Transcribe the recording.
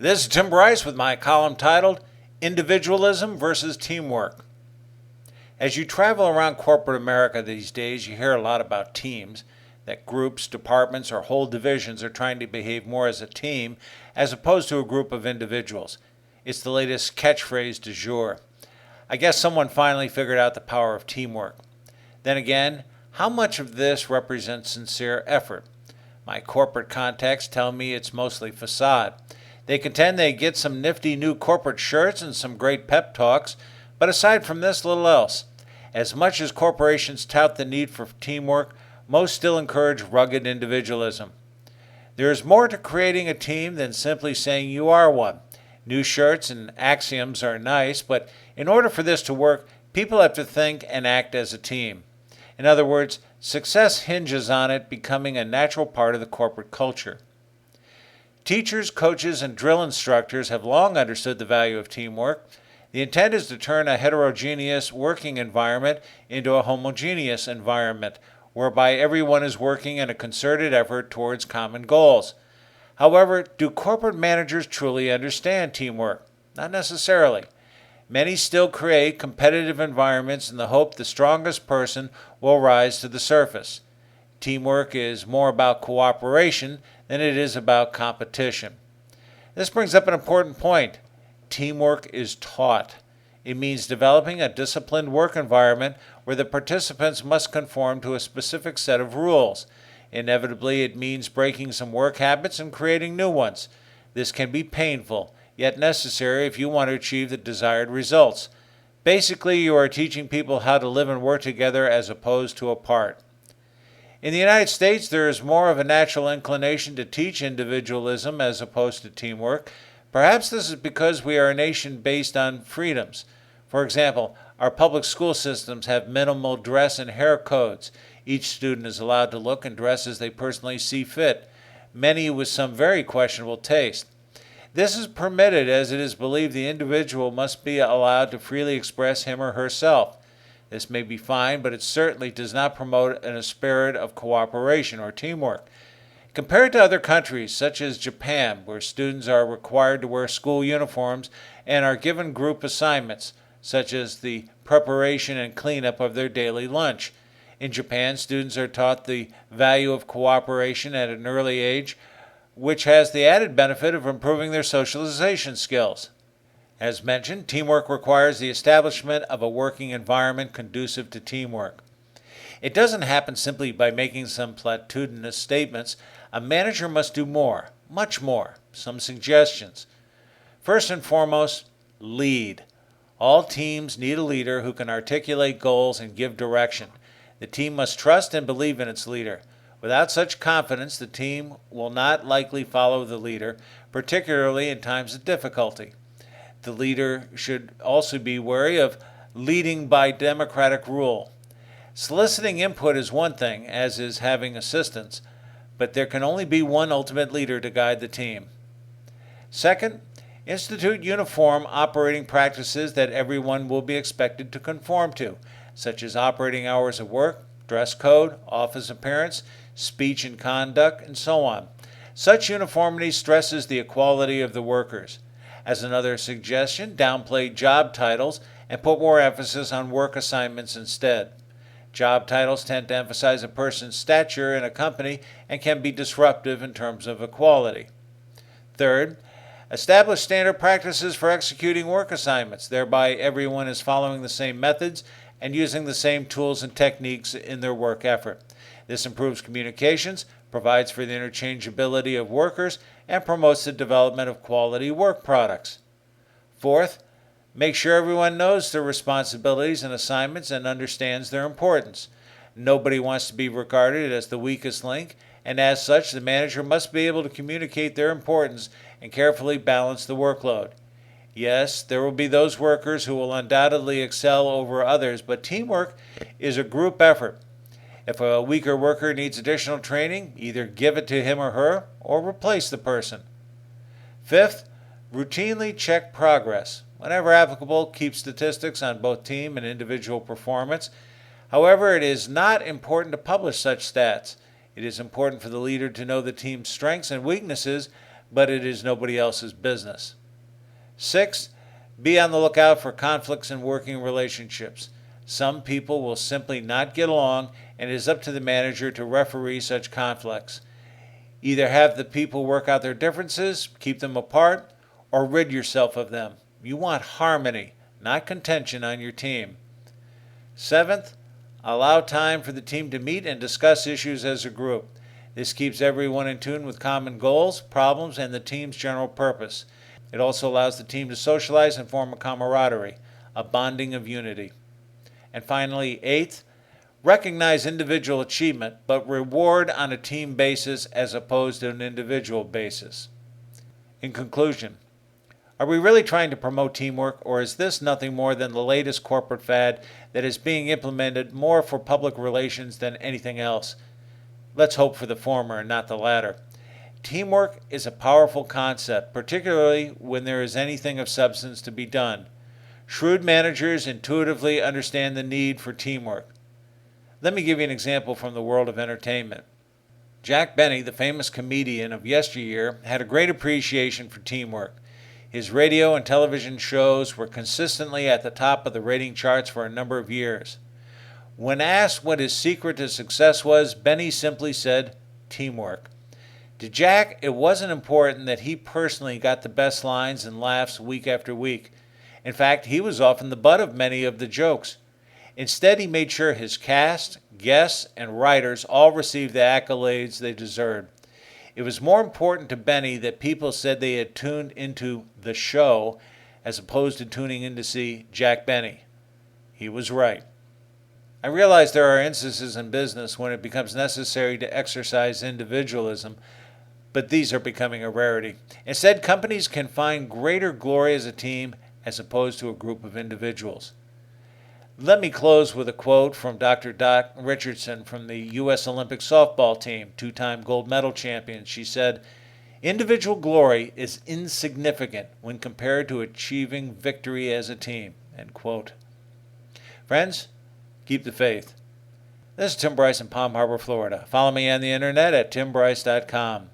This is Tim Bryce with my column titled Individualism versus Teamwork. As you travel around corporate America these days, you hear a lot about teams, that groups, departments, or whole divisions are trying to behave more as a team as opposed to a group of individuals. It's the latest catchphrase du jour. I guess someone finally figured out the power of teamwork. Then again, how much of this represents sincere effort? My corporate contacts tell me it's mostly facade. They contend they get some nifty new corporate shirts and some great pep talks, but aside from this, little else. As much as corporations tout the need for teamwork, most still encourage rugged individualism. There is more to creating a team than simply saying you are one. New shirts and axioms are nice, but in order for this to work, people have to think and act as a team. In other words, success hinges on it becoming a natural part of the corporate culture. Teachers, coaches, and drill instructors have long understood the value of teamwork. The intent is to turn a heterogeneous working environment into a homogeneous environment, whereby everyone is working in a concerted effort towards common goals. However, do corporate managers truly understand teamwork? Not necessarily. Many still create competitive environments in the hope the strongest person will rise to the surface. Teamwork is more about cooperation than it is about competition. This brings up an important point. Teamwork is taught. It means developing a disciplined work environment where the participants must conform to a specific set of rules. Inevitably, it means breaking some work habits and creating new ones. This can be painful, yet necessary if you want to achieve the desired results. Basically, you are teaching people how to live and work together as opposed to apart. In the United States, there is more of a natural inclination to teach individualism as opposed to teamwork. Perhaps this is because we are a nation based on freedoms. For example, our public school systems have minimal dress and hair codes. Each student is allowed to look and dress as they personally see fit, many with some very questionable taste. This is permitted as it is believed the individual must be allowed to freely express him or herself. This may be fine, but it certainly does not promote a spirit of cooperation or teamwork. Compared to other countries, such as Japan, where students are required to wear school uniforms and are given group assignments, such as the preparation and cleanup of their daily lunch. In Japan, students are taught the value of cooperation at an early age, which has the added benefit of improving their socialization skills. As mentioned, teamwork requires the establishment of a working environment conducive to teamwork. It doesn't happen simply by making some platitudinous statements. A manager must do more, much more. Some suggestions. First and foremost, lead. All teams need a leader who can articulate goals and give direction. The team must trust and believe in its leader. Without such confidence, the team will not likely follow the leader, particularly in times of difficulty. The leader should also be wary of leading by democratic rule. Soliciting input is one thing, as is having assistants, but there can only be one ultimate leader to guide the team. Second, institute uniform operating practices that everyone will be expected to conform to, such as operating hours of work, dress code, office appearance, speech and conduct, and so on. Such uniformity stresses the equality of the workers. As another suggestion, downplay job titles and put more emphasis on work assignments instead. Job titles tend to emphasize a person's stature in a company and can be disruptive in terms of equality. Third, establish standard practices for executing work assignments. Thereby, everyone is following the same methods and using the same tools and techniques in their work effort. This improves communications, provides for the interchangeability of workers, and promotes the development of quality work products. Fourth, make sure everyone knows their responsibilities and assignments and understands their importance. Nobody wants to be regarded as the weakest link, and as such, the manager must be able to communicate their importance and carefully balance the workload. Yes, there will be those workers who will undoubtedly excel over others, but teamwork is a group effort. If a weaker worker needs additional training, either give it to him or her or replace the person. Fifth, routinely check progress. Whenever applicable, keep statistics on both team and individual performance. However, it is not important to publish such stats. It is important for the leader to know the team's strengths and weaknesses, but it is nobody else's business. 6. Be on the lookout for conflicts in working relationships. Some people will simply not get along, and it is up to the manager to referee such conflicts. Either have the people work out their differences, keep them apart, or rid yourself of them. You want harmony, not contention on your team. 7th, allow time for the team to meet and discuss issues as a group. This keeps everyone in tune with common goals, problems, and the team's general purpose. It also allows the team to socialize and form a camaraderie, a bonding of unity. And finally, 8th, recognize individual achievement, but reward on a team basis as opposed to an individual basis. In conclusion, are we really trying to promote teamwork, or is this nothing more than the latest corporate fad that is being implemented more for public relations than anything else? Let's hope for the former and not the latter. Teamwork is a powerful concept, particularly when there is anything of substance to be done. Shrewd managers intuitively understand the need for teamwork. Let me give you an example from the world of entertainment. Jack Benny, the famous comedian of yesteryear, had a great appreciation for teamwork. His radio and television shows were consistently at the top of the rating charts for a number of years. When asked what his secret to success was, Benny simply said, teamwork. To Jack, it wasn't important that he personally got the best lines and laughs week after week. In fact, he was often the butt of many of the jokes. Instead, he made sure his cast, guests, and writers all received the accolades they deserved. It was more important to Benny that people said they had tuned into the show as opposed to tuning in to see Jack Benny. He was right. I realize there are instances in business when it becomes necessary to exercise individualism, but these are becoming a rarity. Instead, companies can find greater glory as a team as opposed to a group of individuals. Let me close with a quote from Dr. Doc Richardson from the U.S. Olympic softball team, two-time gold medal champion. She said, individual glory is insignificant when compared to achieving victory as a team. End quote. Friends, keep the faith. This is Tim Bryce in Palm Harbor, Florida. Follow me on the internet at timbryce.com.